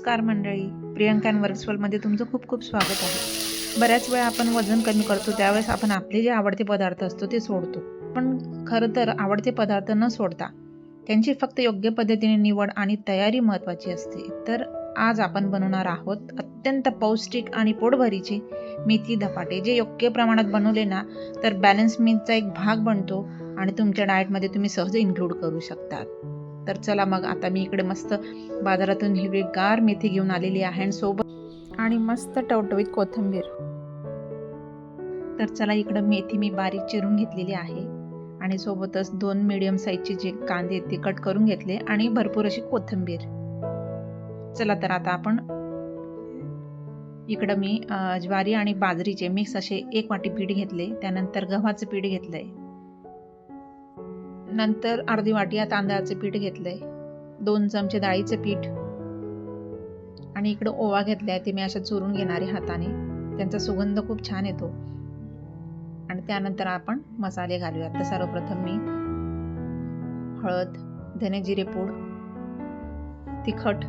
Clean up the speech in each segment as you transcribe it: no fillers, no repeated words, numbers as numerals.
नमस्कार मंडळी, प्रियंका वर्क्सवर्ल्डमध्ये तुमचं खूप खूप स्वागत आहे. बऱ्याच वेळा आपण वजन कमी करतो त्यावेळेस आपण आपले जे आवडते पदार्थ असतो ते सोडतो. पण खरं तर आवडते पदार्थ न सोडता त्यांची फक्त योग्य पद्धतीने निवड आणि तयारी महत्त्वाची असते. तर आज आपण बनवणार आहोत अत्यंत पौष्टिक आणि पोटभरीचे मेथी धपाटे, जे योग्य प्रमाणात बनवले ना तर बॅलन्स मीलचा एक भाग बनतो आणि तुमच्या डाएटमध्ये तुम्ही सहज इन्क्लूड करू शकता. तर चला मग आता मी इकडे मस्त बाजारातून हिरवीगार मेथी घेऊन आलेली आहे आणि सोबत आणि मस्त टवटवीत कोथिंबीर. तर चला इकडे मेथी मी बारीक चिरून घेतलेली आहे आणि सोबतच 2 मीडियम साईजचे जे कांदे ते कट करून घेतले आणि भरपूर अशी कोथिंबीर. चला तर आता आपण इकडे मी ज्वारी आणि बाजरीचे मिक्स असे 1 वाटी पीठ घेतले. त्यानंतर गव्हाचं पीठ घेतलंय. नंतर अर्धी वाटी तांदळाचं पीठ घेतलंय. 2 चमचे डाळीचं पीठ आणि इकडे ओवा घेतलाय. ते मी अशा चुरून घेणारे हाताने, त्यांचा सुगंध खूप छान येतो. आणि त्यानंतर आपण मसाले घालूयात. तर सर्वप्रथम मी हळद, धने जिरे पूड, तिखट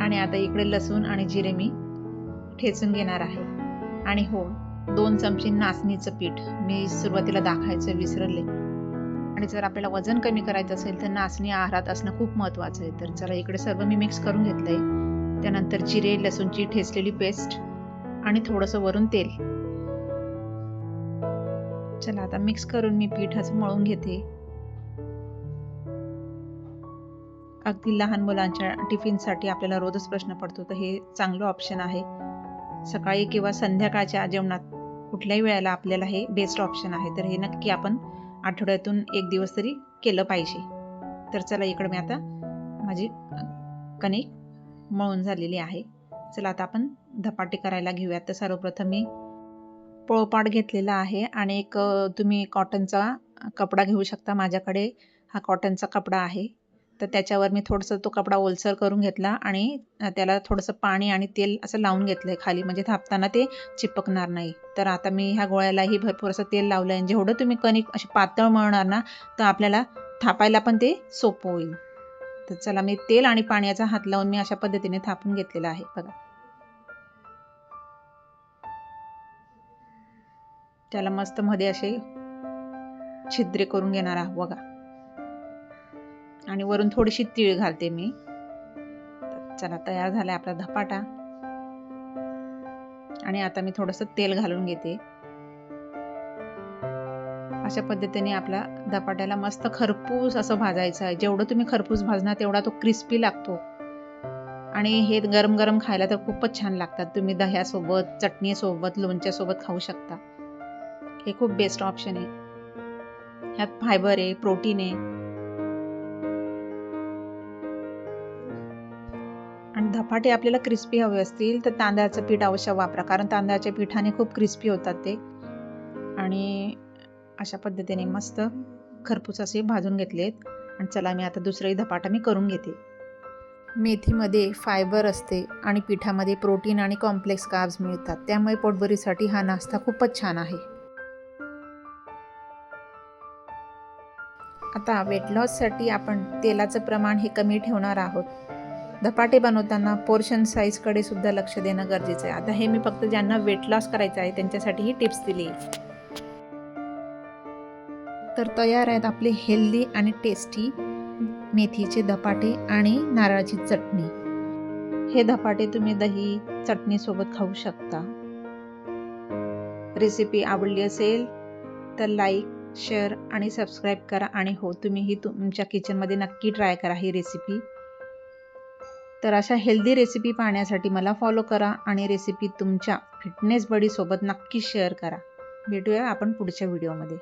आणि आता इकडे लसूण आणि जिरे मी ठेचून घेणार आहे. आणि हो, 2 चमचे नाचणीचं पीठ मी सुरुवातीला दाखवायचं विसरले. आणि जर आपल्याला वजन कमी करायचं असेल तर नाचणी आहारात असणं खूप महत्त्वाचं आहे. तर चला इकडे सर्व मी मिक्स करून घेतलंय. त्यानंतर जिरे, लसूणची ठेचलेली पेस्ट आणि थोडंसं वरून तेल. चला आता मिक्स करून मी पीठ असं मळून घेते. अगदी लहान मुलांच्या टिफिनसाठी आपल्याला रोजच प्रश्न पडतो, तर हे चांगलं ऑप्शन आहे. सकाळी किंवा संध्याकाळच्या जेवणात कुठल्याही वेळेला आपल्याला हे बेस्ट ऑप्शन आहे. तर हे नक्की आपण आठवड्यातून 1 दिवस तरी केलं पाहिजे. तर चला इकडे मी आता माझी कणिक मळून झालेली आहे. चला आता आपण धपाटे करायला घेऊयात. तर सर्वप्रथम मी पोळपाट घेतलेला आहे आणि एक तुम्ही कॉटनचा कपडा घेऊ शकता. माझ्याकडे हा कॉटनचा कपडा आहे. तर त्याच्यावर मी थोडंसं तो कपडा ओलसर करून घेतला आणि त्याला थोडंसं पाणी आणि तेल असं लावून घेतलंय खाली, म्हणजे थापताना ते चिपकणार नाही. तर आता मी ह्या गोळ्यालाही भरपूर असं तेल लावलं आहे. जेवढं तुम्ही कणिक अशी पातळ मळणार ना तर आपल्याला थापायला पण ते सोपं होईल. तर चला मी तेल आणि पाण्याचा हात लावून मी अशा पद्धतीने थापून घेतलेला आहे. बघा, त्याला मस्त मध्ये असे छिद्रे करून घेणार आहोत बघा. आणि वरून थोडीशी तीळ घालते मी. चला तयार झालाय आपला धपाटा. आणि आता मी थोडंसं तेल घालून घेते. अशा पद्धतीने आपला धपाट्याला मस्त खरपूस असं भाजायचं आहे. जेवढं तुम्ही खरपूस भाजणार तेवढा तो क्रिस्पी लागतो आणि हे गरम गरम खायला तर खूपच छान लागतात. तुम्ही दह्यासोबत, चटणीसोबत, लोणच्यासोबत खाऊ शकता. हे खूप बेस्ट ऑप्शन आहे. ह्यात फायबर आहे, प्रोटीन आहे. आणि धपाटे आपल्याला क्रिस्पी हवे असतील तर तांदळाचं पीठ अवश्य वापरा, कारण तांदळाच्या पिठाने खूप क्रिस्पी होतात ते. आणि अशा पद्धतीने मस्त खरपूस असे भाजून घेतलेत. आणि चला मी आता दुसराही धपाटा मी करून घेते. मेथीमध्ये फायबर असते आणि पिठामध्ये प्रोटीन आणि कॉम्प्लेक्स कार्ब्स मिळतात, त्यामुळे पोटभरीसाठी हा नाश्ता खूपच छान आहे. आता वेट लॉससाठी आपण तेलाचं प्रमाण हे कमी ठेवणार आहोत. धपाटे बनवताना पोर्शन साईजकडे सुद्धा लक्ष देणं गरजेचं आहे. आता हे मी फक्त ज्यांना वेट लॉस करायचं आहे त्यांच्यासाठी ही टिप्स दिली. तर तयार आहेत आपले हेल्दी आणि टेस्टी मेथीचे धपाटे आणि नारळाची चटणी. हे धपाटे तुम्ही दही, चटणीसोबत खाऊ शकता. रेसिपी आवडली असेल तर लाईक, शेअर आणि सबस्क्राईब करा. आणि हो, तुम्हीही तुमच्या किचनमध्ये नक्की ट्राय करा ही रेसिपी. तर अशा हेल्दी रेसिपी पाहण्यासाठी मला फॉलो करा आणि रेसिपी तुमच्या फिटनेस बडीसोबत नक्की शेअर करा. भेटूया आपण पुढच्या व्हिडिओमध्ये.